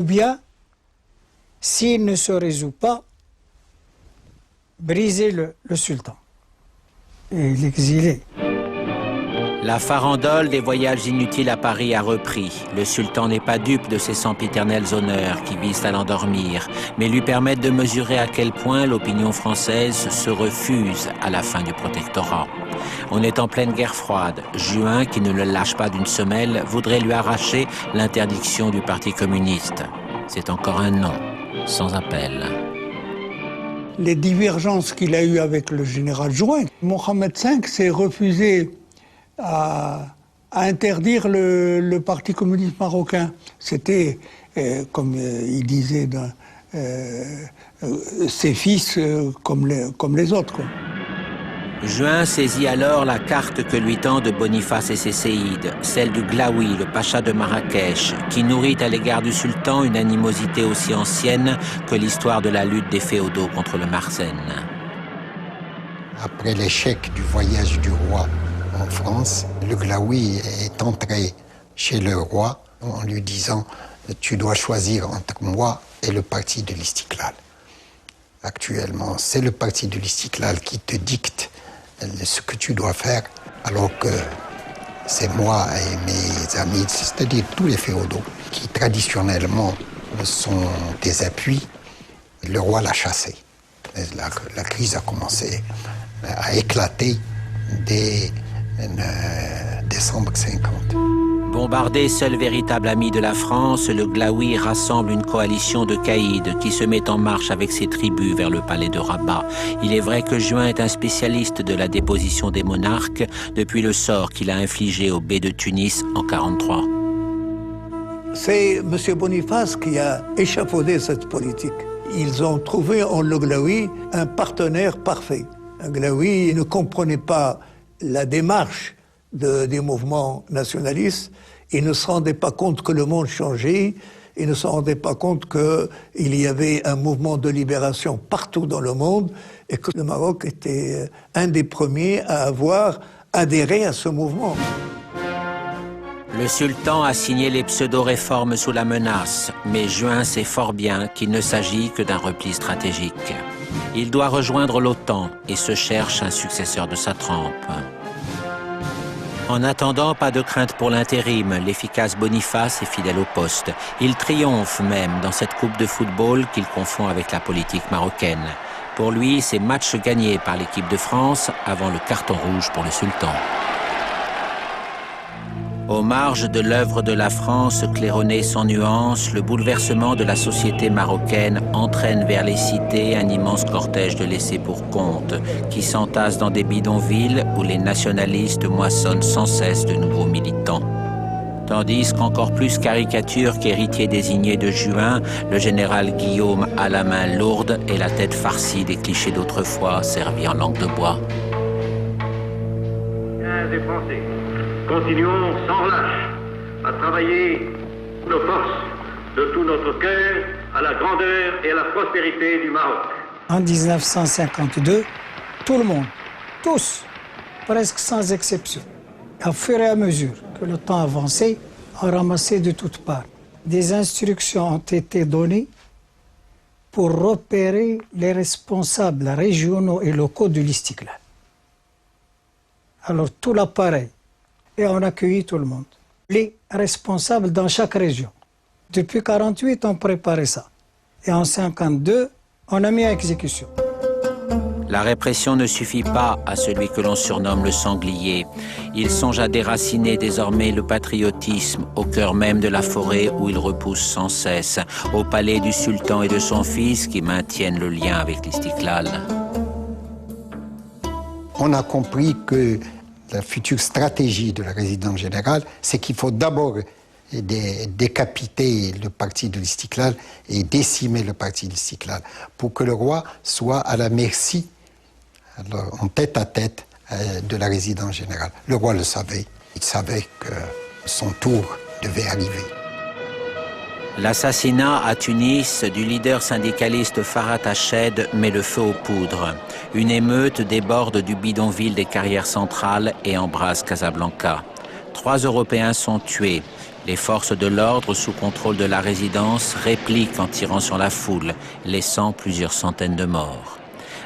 Ou bien, s'il ne se résout pas, briser le sultan et l'exiler. La farandole des voyages inutiles à Paris a repris. Le sultan n'est pas dupe de ces sempiternels honneurs qui visent à l'endormir, mais lui permettent de mesurer à quel point l'opinion française se refuse à la fin du protectorat. On est en pleine guerre froide. Juin, qui ne le lâche pas d'une semelle, voudrait lui arracher l'interdiction du Parti communiste. C'est encore un non, sans appel. Les divergences qu'il a eues avec le général Juin, Mohamed V s'est refusé à interdire le Parti communiste marocain. C'était, comme il disait, ses fils comme les autres, quoi. Juin saisit alors la carte que lui tendent Boniface et ses séides, celle du Glaoui, le pacha de Marrakech, qui nourrit à l'égard du sultan une animosité aussi ancienne que l'histoire de la lutte des féodaux contre le Marsène. Après l'échec du voyage du roi en France, le Glaoui est entré chez le roi en lui disant « Tu dois choisir entre moi et le parti de l'Istiklal ». Actuellement, c'est le parti de l'Istiklal qui te dicte ce que tu dois faire, alors que c'est moi et mes amis, c'est-à-dire tous les féodaux, qui traditionnellement sont des appuis. Le roi l'a chassé. La crise a commencé à éclater dès décembre 50. Bombardé, seul véritable ami de la France, le Glaoui rassemble une coalition de caïds qui se met en marche avec ses tribus vers le palais de Rabat. Il est vrai que Juin est un spécialiste de la déposition des monarques depuis le sort qu'il a infligé au bey de Tunis en 1943. C'est M. Boniface qui a échafaudé cette politique. Ils ont trouvé en le Glaoui un partenaire parfait. Un Glaoui ne comprenait pas la démarche des mouvements nationalistes. Il ne se rendait pas compte que le monde changeait. Il ne se rendait pas compte qu'il y avait un mouvement de libération partout dans le monde et que le Maroc était un des premiers à avoir adhéré à ce mouvement. Le sultan a signé les pseudo-réformes sous la menace, mais Juin sait fort bien qu'il ne s'agit que d'un repli stratégique. Il doit rejoindre l'OTAN et se cherche un successeur de sa trempe. En attendant, pas de crainte pour l'intérim, l'efficace Boniface est fidèle au poste. Il triomphe même dans cette coupe de football qu'il confond avec la politique marocaine. Pour lui, c'est match gagné par l'équipe de France avant le carton rouge pour le sultan. Aux marges de l'œuvre de la France claironnée sans nuance, le bouleversement de la société marocaine entraîne vers les cités un immense cortège de laissés pour compte qui s'entasse dans des bidonvilles où les nationalistes moissonnent sans cesse de nouveaux militants. Tandis qu'encore plus caricature qu'héritier désigné de Juin, le général Guillaume a la main lourde et la tête farcie des clichés d'autrefois servis en langue de bois. Des Français. Continuons sans relâche à travailler nos forces de tout notre cœur à la grandeur et à la prospérité du Maroc. En 1952, tout le monde, tous, presque sans exception, au fur et à mesure que le temps avançait, ont ramassé de toutes parts. Des instructions ont été données pour repérer les responsables régionaux et locaux de l'Istiklal. Alors tout l'appareil, et on a accueilli tout le monde. Les responsables dans chaque région. Depuis 1948, on préparait ça. Et en 1952, on a mis à exécution. La répression ne suffit pas à celui que l'on surnomme le sanglier. Il songe à déraciner désormais le patriotisme au cœur même de la forêt où il repousse sans cesse, au palais du sultan et de son fils qui maintiennent le lien avec l'Istiklal. On a compris que la future stratégie de la résidence générale, c'est qu'il faut d'abord décapiter le parti de l'Istiklal et décimer le parti de l'Istiklal pour que le roi soit à la merci, alors, en tête à tête, de la résidence générale. Le roi le savait. Il savait que son tour devait arriver. L'assassinat à Tunis du leader syndicaliste Farhat Hached met le feu aux poudres. Une émeute déborde du bidonville des Carrières centrales et embrase Casablanca. 3 Européens sont tués. Les forces de l'ordre sous contrôle de la résidence répliquent en tirant sur la foule, laissant plusieurs centaines de morts.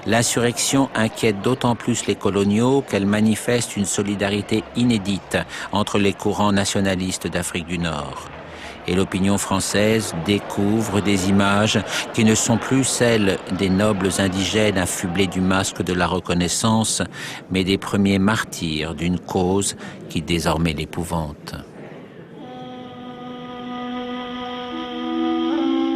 L'insurrection inquiète d'autant plus les coloniaux qu'elle manifeste une solidarité inédite entre les courants nationalistes d'Afrique du Nord. Et l'opinion française découvre des images qui ne sont plus celles des nobles indigènes affublés du masque de la reconnaissance, mais des premiers martyrs d'une cause qui désormais l'épouvante.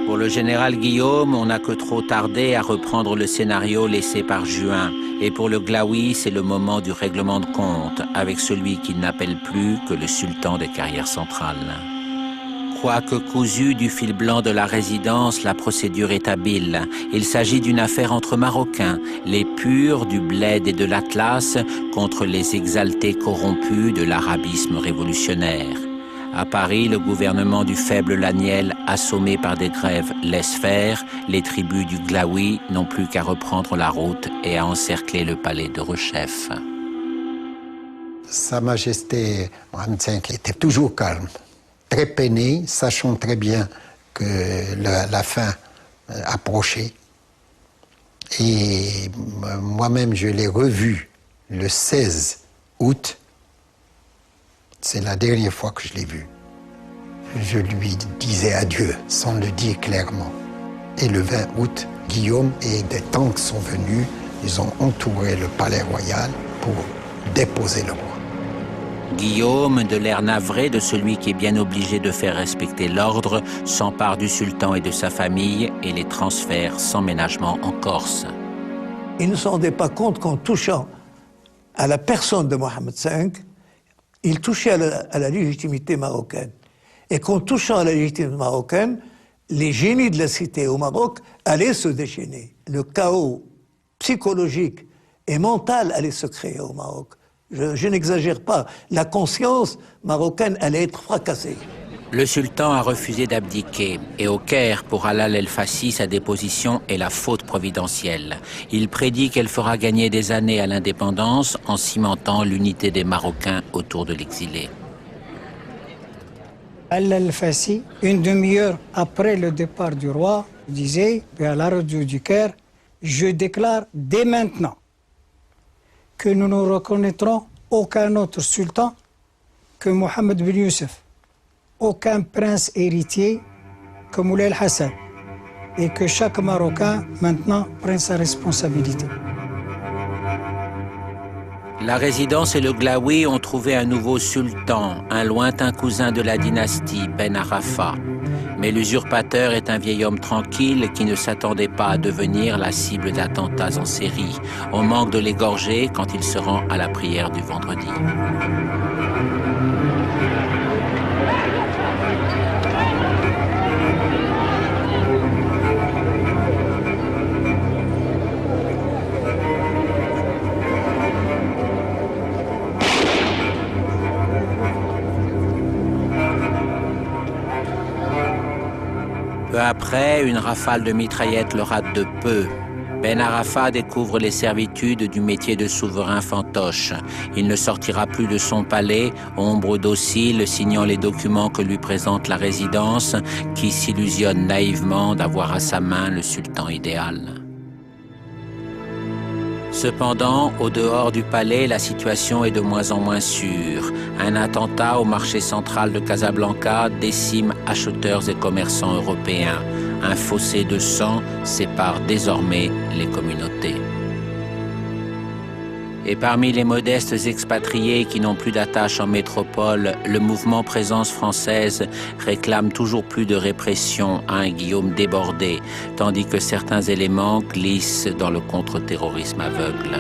Pour le général Guillaume, on n'a que trop tardé à reprendre le scénario laissé par Juin. Et pour le Glaoui, c'est le moment du règlement de compte avec celui qu'il n'appelle plus que le sultan des carrières centrales. Quoique cousue du fil blanc de la résidence, la procédure est habile. Il s'agit d'une affaire entre Marocains, les purs du bled et de l'Atlas contre les exaltés corrompus de l'arabisme révolutionnaire. À Paris, le gouvernement du faible Laniel, assommé par des grèves, laisse faire. Les tribus du Glaoui n'ont plus qu'à reprendre la route et à encercler le palais de Rechef. Sa Majesté Mohamed V était toujours calme, très peiné, sachant très bien que la fin approchait. Et moi-même, je l'ai revu le 16 août. C'est la dernière fois que je l'ai vu. Je lui disais adieu, sans le dire clairement. Et le 20 août, Guillaume et des tanks sont venus. Ils ont entouré le palais royal pour déposer le roi. Guillaume, de l'air navré de celui qui est bien obligé de faire respecter l'ordre, s'empare du sultan et de sa famille et les transfère sans ménagement en Corse. Il ne se rendait pas compte qu'en touchant à la personne de Mohamed V, il touchait à la légitimité marocaine. Et qu'en touchant à la légitimité marocaine, les génies de la cité au Maroc allaient se déchaîner. Le chaos psychologique et mental allait se créer au Maroc. Je n'exagère pas. La conscience marocaine allait être fracassée. Le sultan a refusé d'abdiquer et au Caire, pour Alal El-Fassi, sa déposition est la faute providentielle. Il prédit qu'elle fera gagner des années à l'indépendance en cimentant l'unité des Marocains autour de l'exilé. Alal El-Fassi, une demi-heure après le départ du roi, disait à la radio du Caire, « Je déclare dès maintenant que nous ne reconnaîtrons aucun autre sultan que Mohamed Ben Youssef, aucun prince héritier que Moulay El-Hassan, et que chaque Marocain maintenant prenne sa responsabilité. » La résidence et le Glaoui ont trouvé un nouveau sultan, un lointain cousin de la dynastie, Ben Arafa. Mais l'usurpateur est un vieil homme tranquille qui ne s'attendait pas à devenir la cible d'attentats en série. On manque de l'égorger quand il se rend à la prière du vendredi. Peu après, une rafale de mitraillettes le rate de peu. Ben Arafa découvre les servitudes du métier de souverain fantoche. Il ne sortira plus de son palais, ombre docile, signant les documents que lui présente la résidence, qui s'illusionne naïvement d'avoir à sa main le sultan idéal. Cependant, au dehors du palais, la situation est de moins en moins sûre. Un attentat au marché central de Casablanca décime acheteurs et commerçants européens. Un fossé de sang sépare désormais les communautés. Et parmi les modestes expatriés qui n'ont plus d'attache en métropole, le mouvement Présence française réclame toujours plus de répression à un Guillaume débordé, tandis que certains éléments glissent dans le contre-terrorisme aveugle.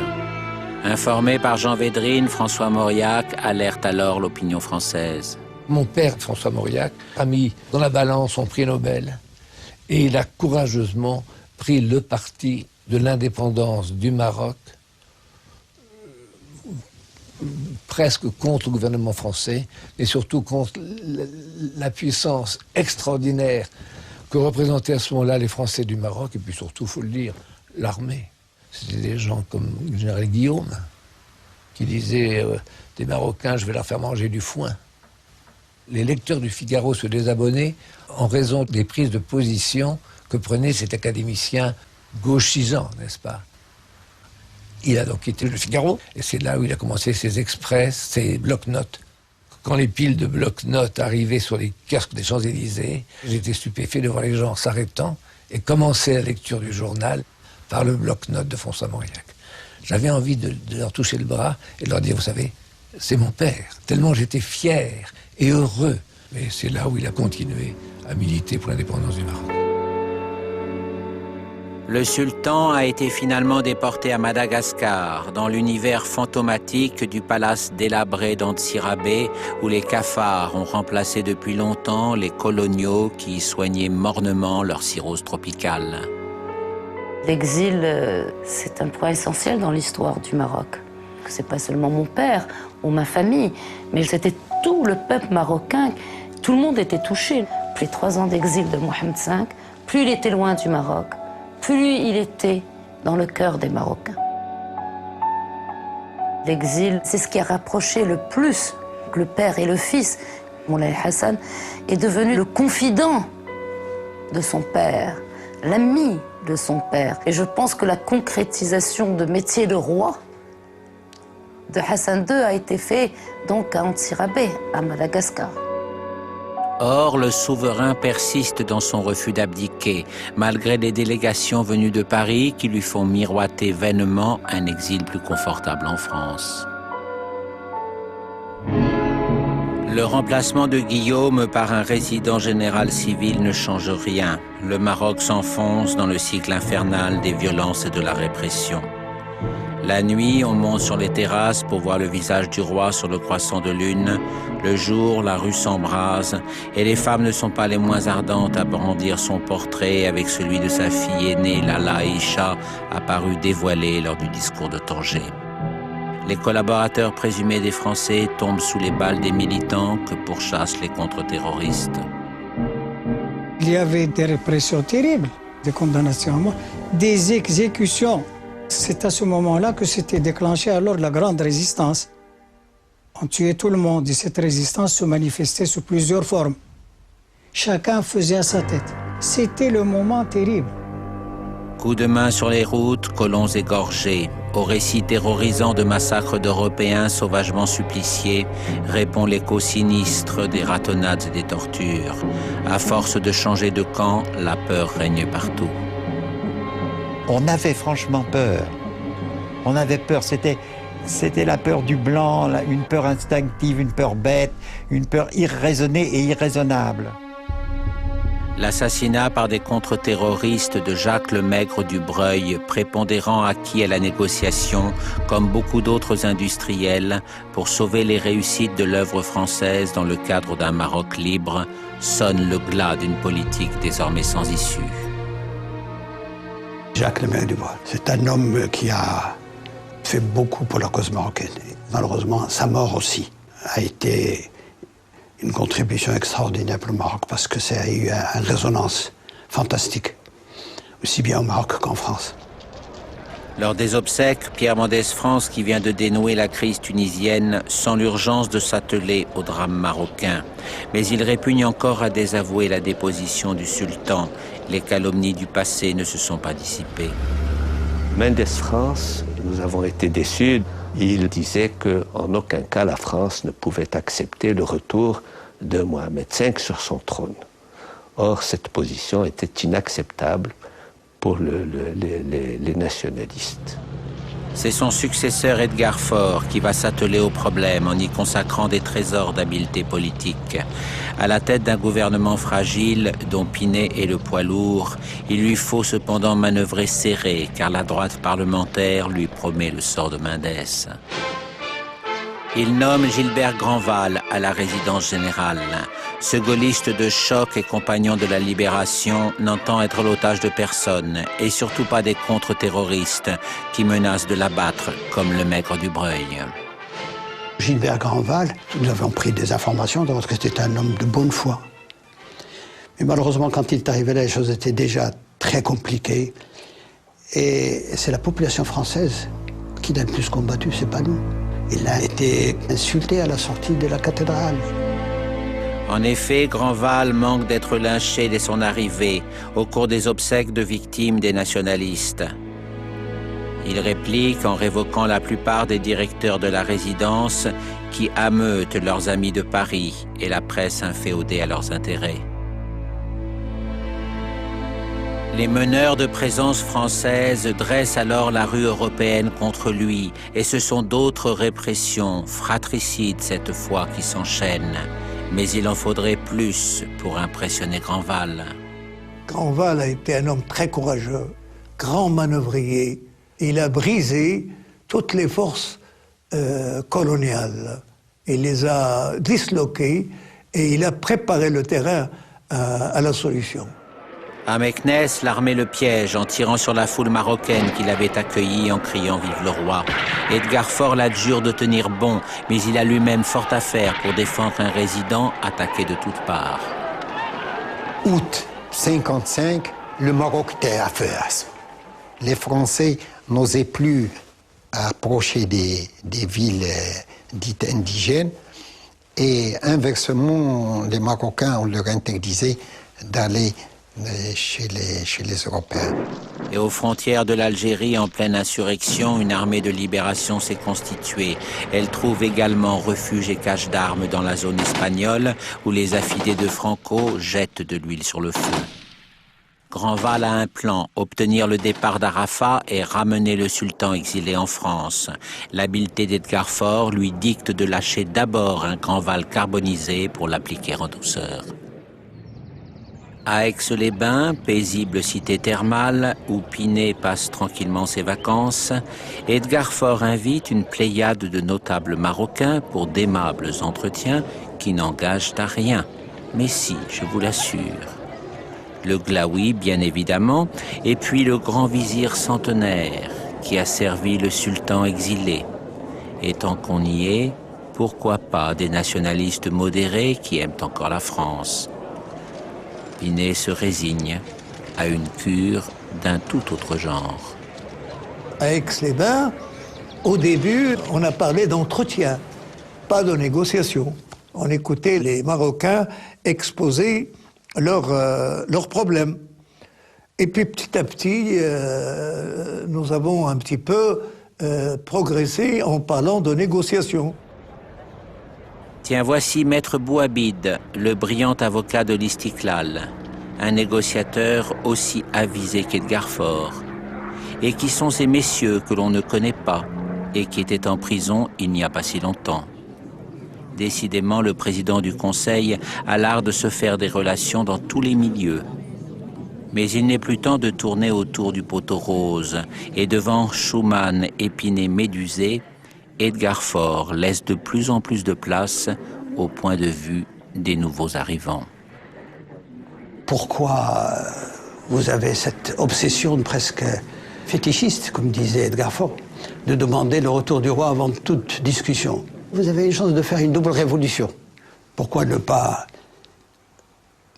Informé par Jean Védrine, François Mauriac alerte alors l'opinion française. Mon père, François Mauriac, a mis dans la balance son prix Nobel et il a courageusement pris le parti de l'indépendance du Maroc, presque contre le gouvernement français, et surtout contre la puissance extraordinaire que représentaient à ce moment-là les Français du Maroc, et puis surtout, il faut le dire, l'armée. C'était des gens comme le général Guillaume, qui disait des Marocains, je vais leur faire manger du foin. Les lecteurs du Figaro se désabonnaient en raison des prises de position que prenait cet académicien gauchisant, n'est-ce pas? Il a donc quitté le Figaro, et c'est là où il a commencé ses express, ses blocs-notes. Quand les piles de blocs-notes arrivaient sur les kiosques des Champs-Élysées, j'étais stupéfait de voir les gens s'arrêtant et commencer la lecture du journal par le bloc-notes de François Mauriac. J'avais envie de leur toucher le bras et de leur dire, vous savez, c'est mon père, tellement j'étais fier et heureux. Mais c'est là où il a continué à militer pour l'indépendance du Maroc. Le sultan a été finalement déporté à Madagascar, dans l'univers fantomatique du palace délabré d'Antsirabe, où les cafards ont remplacé depuis longtemps les coloniaux qui y soignaient mornement leur cirrhose tropicale. L'exil, c'est un point essentiel dans l'histoire du Maroc. C'est pas seulement mon père ou ma famille, mais c'était tout le peuple marocain. Tout le monde était touché. Les 3 ans d'exil de Mohamed V, plus il était loin du Maroc, plus il était dans le cœur des Marocains. L'exil, c'est ce qui a rapproché le plus le père et le fils. Moulay Hassan est devenu le confident de son père, l'ami de son père. Et je pense que la concrétisation de métier de roi de Hassan II a été faite donc à Antsirabe, à Madagascar. Or, le souverain persiste dans son refus d'abdiquer, malgré les délégations venues de Paris qui lui font miroiter vainement un exil plus confortable en France. Le remplacement de Guillaume par un résident général civil ne change rien. Le Maroc s'enfonce dans le cycle infernal des violences et de la répression. La nuit, on monte sur les terrasses pour voir le visage du roi sur le croissant de lune. Le jour, la rue s'embrase et les femmes ne sont pas les moins ardentes à brandir son portrait avec celui de sa fille aînée, Lala Aïcha, apparue dévoilée lors du discours de Tanger. Les collaborateurs présumés des Français tombent sous les balles des militants que pourchassent les contre-terroristes. Il y avait des répressions terribles, des condamnations à mort, des exécutions. C'est à ce moment-là que s'était déclenchée alors la grande résistance. On tuait tout le monde et cette résistance se manifestait sous plusieurs formes. Chacun faisait à sa tête. C'était le moment terrible. Coups de main sur les routes, colons égorgés. Au récit terrorisant de massacres d'Européens sauvagement suppliciés, répond l'écho sinistre des ratonnades et des tortures. À force de changer de camp, la peur règne partout. On avait franchement peur. On avait peur, c'était la peur du blanc, une peur instinctive, une peur bête, une peur irraisonnée et irraisonnable. L'assassinat par des contre-terroristes de Jacques le Maigre du Breuil, prépondérant acquis à la négociation, comme beaucoup d'autres industriels, pour sauver les réussites de l'œuvre française dans le cadre d'un Maroc libre, sonne le glas d'une politique désormais sans issue. Jacques le Maigre du Breuil, c'est un homme qui a fait beaucoup pour la cause marocaine. Malheureusement, sa mort aussi a été une contribution extraordinaire pour le Maroc parce que ça a eu une résonance fantastique, aussi bien au Maroc qu'en France. Lors des obsèques, Pierre Mendès France, qui vient de dénouer la crise tunisienne, sent l'urgence de s'atteler au drame marocain. Mais il répugne encore à désavouer la déposition du sultan. Les calomnies du passé ne se sont pas dissipées. Mendès France, nous avons été déçus. Il disait qu'en aucun cas la France ne pouvait accepter le retour de Mohamed V sur son trône. Or, cette position était inacceptable pour les nationalistes. C'est son successeur Edgar Faure qui va s'atteler au problème en y consacrant des trésors d'habileté politique. À la tête d'un gouvernement fragile dont Pinet est le poids lourd, il lui faut cependant manœuvrer serré car la droite parlementaire lui promet le sort de Mendès. Il nomme Gilbert Grandval à la résidence générale. Ce gaulliste de choc et compagnon de la libération n'entend être l'otage de personne et surtout pas des contre-terroristes qui menacent de l'abattre comme le Maigre du Breuil. Gilbert Grandval, nous avons pris des informations parce que c'était un homme de bonne foi. Mais malheureusement, quand il est arrivé là, les choses étaient déjà très compliquées. Et c'est la population française qui l'a le plus combattu, c'est pas nous. Il a été insulté à la sortie de la cathédrale. En effet, Grandval manque d'être lynché dès son arrivée, au cours des obsèques de victimes des nationalistes. Il réplique en révoquant la plupart des directeurs de la résidence qui ameutent leurs amis de Paris et la presse inféodée à leurs intérêts. Les meneurs de présence française dressent alors la rue européenne contre lui et ce sont d'autres répressions, fratricides cette fois, qui s'enchaînent. Mais il en faudrait plus pour impressionner Grandval. Grandval a été un homme très courageux, grand manœuvrier. Il a brisé toutes les forces coloniales. Il les a disloquées et il a préparé le terrain à la solution. À Meknès, l'armée le piège en tirant sur la foule marocaine qui l'avait accueilli en criant « Vive le roi ». Edgar Faure l'adjure de tenir bon, mais il a lui-même fort à faire pour défendre un résident attaqué de toutes parts. Août 1955, le Maroc était à feu. Les Français n'osaient plus approcher des villes dites indigènes et inversement, les Marocains, on leur interdisait d'aller chez les Européens. Et aux frontières de l'Algérie, en pleine insurrection, une armée de libération s'est constituée. Elle trouve également refuge et cache d'armes dans la zone espagnole, où les affidés de Franco jettent de l'huile sur le feu. Grandval a un plan, obtenir le départ d'Arafat et ramener le sultan exilé en France. L'habileté d'Edgar Faure lui dicte de lâcher d'abord un Grandval carbonisé pour l'appliquer en douceur. À Aix-les-Bains, paisible cité thermale, où Pinet passe tranquillement ses vacances, Edgar Faure invite une pléiade de notables marocains pour d'aimables entretiens qui n'engagent à rien. Mais si, je vous l'assure. Le Glaoui, bien évidemment, et puis le grand vizir centenaire, qui a servi le sultan exilé. Et tant qu'on y est, pourquoi pas des nationalistes modérés qui aiment encore la France? Pinet se résigne à une cure d'un tout autre genre. À Aix-les-Bains, au début, on a parlé d'entretien, pas de négociation. On écoutait les Marocains exposer leurs problèmes. Et puis petit à petit, nous avons un petit peu progressé en parlant de négociation. Tiens, voici Maître Bouhabid, le brillant avocat de l'Istiklal, un négociateur aussi avisé qu'Edgar Faure. Et qui sont ces messieurs que l'on ne connaît pas et qui étaient en prison il n'y a pas si longtemps? Décidément, le président du Conseil a l'art de se faire des relations dans tous les milieux. Mais il n'est plus temps de tourner autour du poteau rose, et devant Schumann, Épinay, Médusé, Edgar Faure laisse de plus en plus de place au point de vue des nouveaux arrivants. Pourquoi vous avez cette obsession presque fétichiste, comme disait Edgar Faure, de demander le retour du roi avant toute discussion? Vous avez une chance de faire une double révolution. Pourquoi ne pas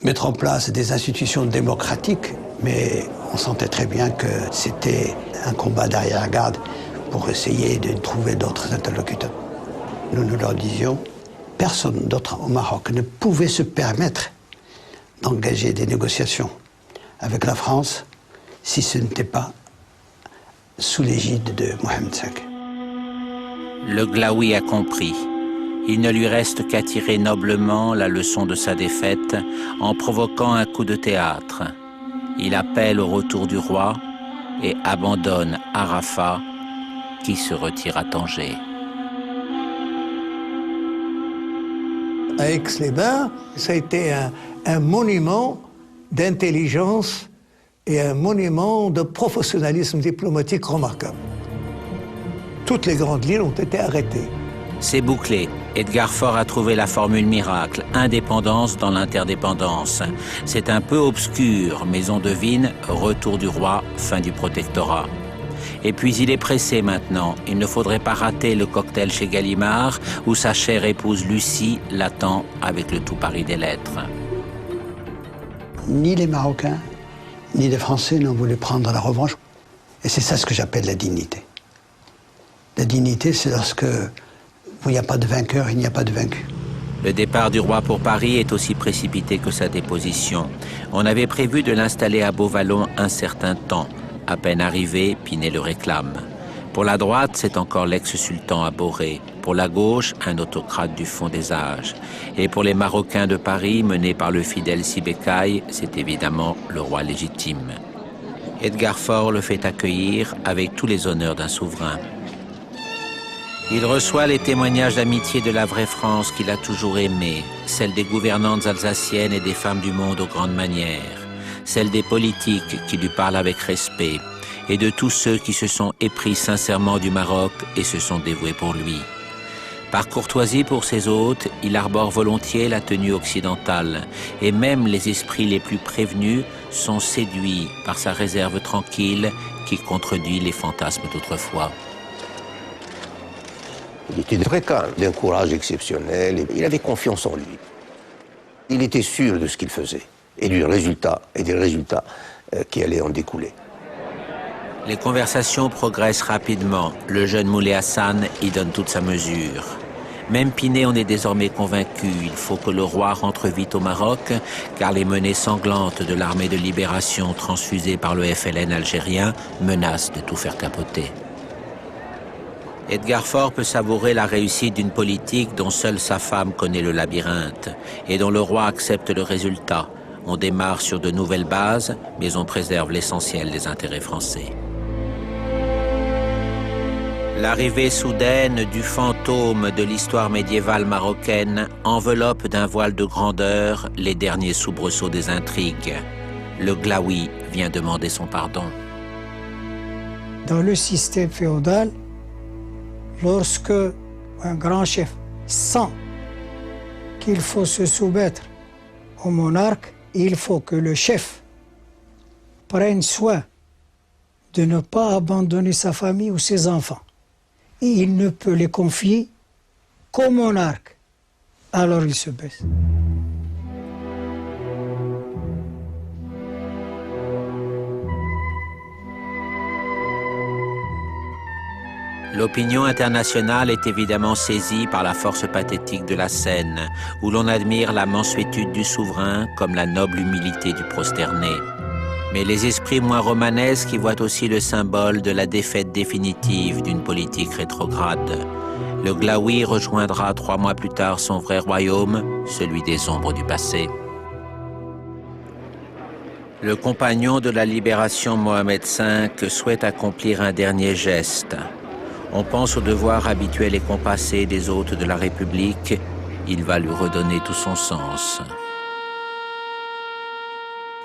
mettre en place des institutions démocratiques? Mais on sentait très bien que c'était un combat d'arrière-garde pour essayer de trouver d'autres interlocuteurs. Nous leur disions, personne d'autre au Maroc ne pouvait se permettre d'engager des négociations avec la France si ce n'était pas sous l'égide de Mohamed V. Le Glaoui a compris. Il ne lui reste qu'à tirer noblement la leçon de sa défaite en provoquant un coup de théâtre. Il appelle au retour du roi et abandonne Arafat qui se retire à Tanger. À Aix-les-Bains, ça a été un monument d'intelligence et un monument de professionnalisme diplomatique remarquable. Toutes les grandes lignes ont été arrêtées. C'est bouclé. Edgar Faure a trouvé la formule miracle, indépendance dans l'interdépendance. C'est un peu obscur, mais on devine retour du roi, fin du protectorat. Et puis il est pressé maintenant. Il ne faudrait pas rater le cocktail chez Gallimard, où sa chère épouse Lucie l'attend avec le tout Paris des lettres. Ni les Marocains, ni les Français n'ont voulu prendre la revanche. Et c'est ça ce que j'appelle la dignité. La dignité, c'est lorsque où il n'y a pas de vainqueur, il n'y a pas de vaincu. Le départ du roi pour Paris est aussi précipité que sa déposition. On avait prévu de l'installer à Beauvallon un certain temps. À peine arrivé, Pinet le réclame. Pour la droite, c'est encore l'ex-sultan Aboré. Pour la gauche, un autocrate du fond des âges. Et pour les Marocains de Paris, menés par le fidèle Sibécaille, c'est évidemment le roi légitime. Edgar Faure le fait accueillir avec tous les honneurs d'un souverain. Il reçoit les témoignages d'amitié de la vraie France qu'il a toujours aimée, celle des gouvernantes alsaciennes et des femmes du monde aux grandes manières, celle des politiques qui lui parlent avec respect, et de tous ceux qui se sont épris sincèrement du Maroc et se sont dévoués pour lui. Par courtoisie pour ses hôtes, il arbore volontiers la tenue occidentale, et même les esprits les plus prévenus sont séduits par sa réserve tranquille qui contredit les fantasmes d'autrefois. Il était très calme, d'un courage exceptionnel, et il avait confiance en lui. Il était sûr de ce qu'il faisait, et des résultats qui allaient en découler. Les conversations progressent rapidement. Le jeune Moulay Hassan y donne toute sa mesure. Même Pinet en est désormais convaincu. Il faut que le roi rentre vite au Maroc, car les menées sanglantes de l'armée de libération transfusée par le FLN algérien menacent de tout faire capoter. Edgar Faure peut savourer la réussite d'une politique dont seule sa femme connaît le labyrinthe et dont le roi accepte le résultat. On démarre sur de nouvelles bases, mais on préserve l'essentiel des intérêts français. L'arrivée soudaine du fantôme de l'histoire médiévale marocaine enveloppe d'un voile de grandeur les derniers soubresauts des intrigues. Le Glaoui vient demander son pardon. Dans le système féodal, lorsque un grand chef sent qu'il faut se soumettre au monarque, il faut que le chef prenne soin de ne pas abandonner sa famille ou ses enfants. Et il ne peut les confier qu'au monarque. Alors il se baisse. L'opinion internationale est évidemment saisie par la force pathétique de la scène, où l'on admire la mansuétude du souverain comme la noble humilité du prosterné. Mais les esprits moins romanesques y voient aussi le symbole de la défaite définitive d'une politique rétrograde. Le Glaoui rejoindra 3 mois plus tard son vrai royaume, celui des ombres du passé. Le compagnon de la libération Mohamed V souhaite accomplir un dernier geste. On pense au devoir habituel et compassé des hôtes de la République. Il va lui redonner tout son sens.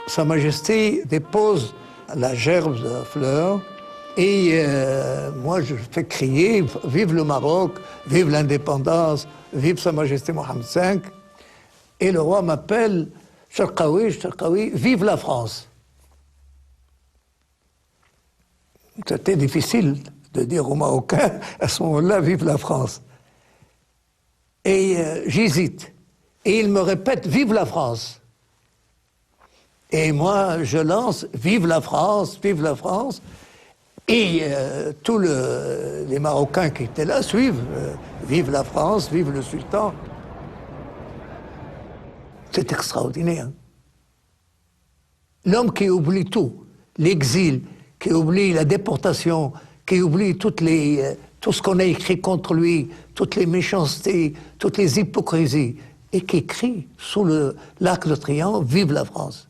Sa Majesté dépose la gerbe de fleurs et moi je fais crier « Vive le Maroc, vive l'indépendance, vive Sa Majesté Mohamed V ». Et le roi m'appelle « Charqaoui, vive la France ». C'était difficile de dire aux Marocains à ce moment-là « Vive la France ». Et j'hésite. Et il me répète « Vive la France ». Et moi, je lance « Vive la France, vive la France ». Et tous les Marocains qui étaient là suivent « Vive la France, vive le sultan ». C'est extraordinaire. L'homme qui oublie tout, l'exil, qui oublie la déportation, qui oublie tout ce qu'on a écrit contre lui, toutes les méchancetés, toutes les hypocrisies, et qui crie sous l'arc de triomphe « Vive la France ».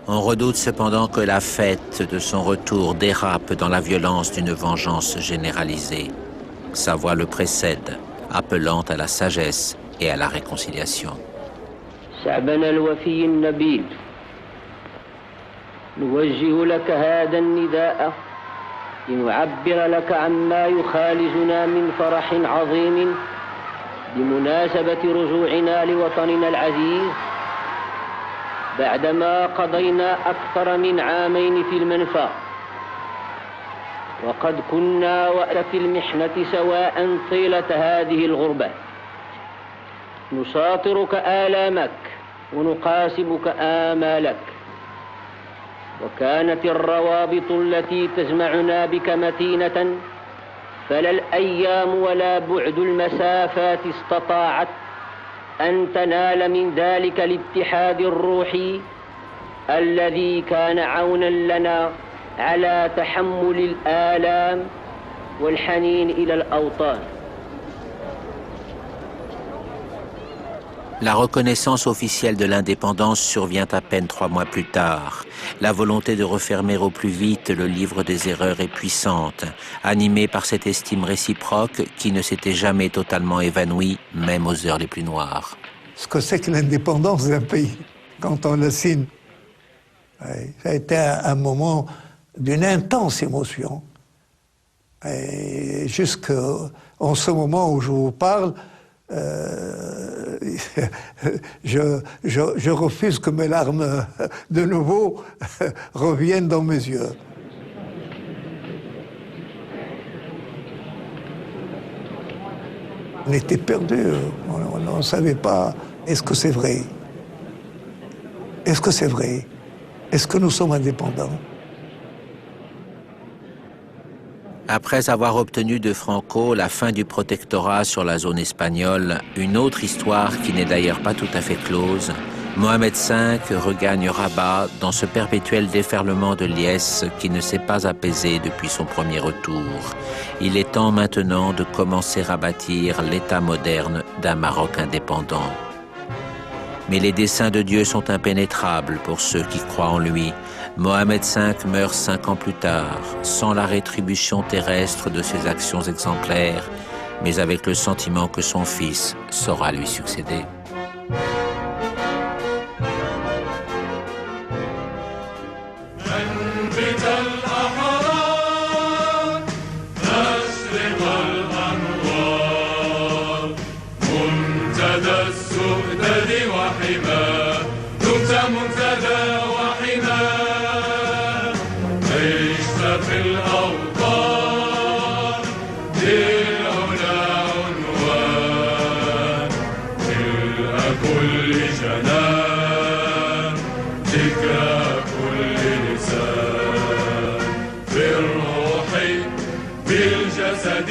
On redoute cependant que la fête de son retour dérape dans la violence d'une vengeance généralisée. Sa voix le précède, appelant à la sagesse et à la réconciliation. شعبنا الوفي النبيل نوجه لك هذا النداء لنعبر لك عما يخالجنا من فرح عظيم بمناسبة رجوعنا لوطننا العزيز بعدما قضينا أكثر من عامين في المنفى وقد كنا وفي المحنة سواء طيلة هذه الغربة نشاطرك آلامك ونقاسمك آمالك وكانت الروابط التي تجمعنا بك متينة فلا الأيام ولا بعد المسافات استطاعت أن تنال من ذلك الاتحاد الروحي الذي كان عونا لنا على تحمل الآلام والحنين إلى الأوطان. La reconnaissance officielle de l'indépendance survient à peine 3 mois plus tard. La volonté de refermer au plus vite le livre des erreurs est puissante, animée par cette estime réciproque qui ne s'était jamais totalement évanouie, même aux heures les plus noires. Ce que c'est que l'indépendance d'un pays, quand on le signe, ça a été un d'une intense émotion. Et jusqu'en ce moment où je vous parle, je refuse que mes larmes de nouveau reviennent dans mes yeux. On était perdus, on ne savait pas, est-ce que c'est vrai? Est-ce que c'est vrai? Est-ce que nous sommes indépendants? Après avoir obtenu de Franco la fin du protectorat sur la zone espagnole, une autre histoire qui n'est d'ailleurs pas tout à fait close, Mohamed V regagne Rabat dans ce perpétuel déferlement de liesse qui ne s'est pas apaisé depuis son premier retour. Il est temps maintenant de commencer à bâtir l'État moderne d'un Maroc indépendant. Mais les desseins de Dieu sont impénétrables pour ceux qui croient en lui. Mohamed V meurt 5 ans plus tard, sans la rétribution terrestre de ses actions exemplaires, mais avec le sentiment que son fils saura lui succéder. بالروح بالجسد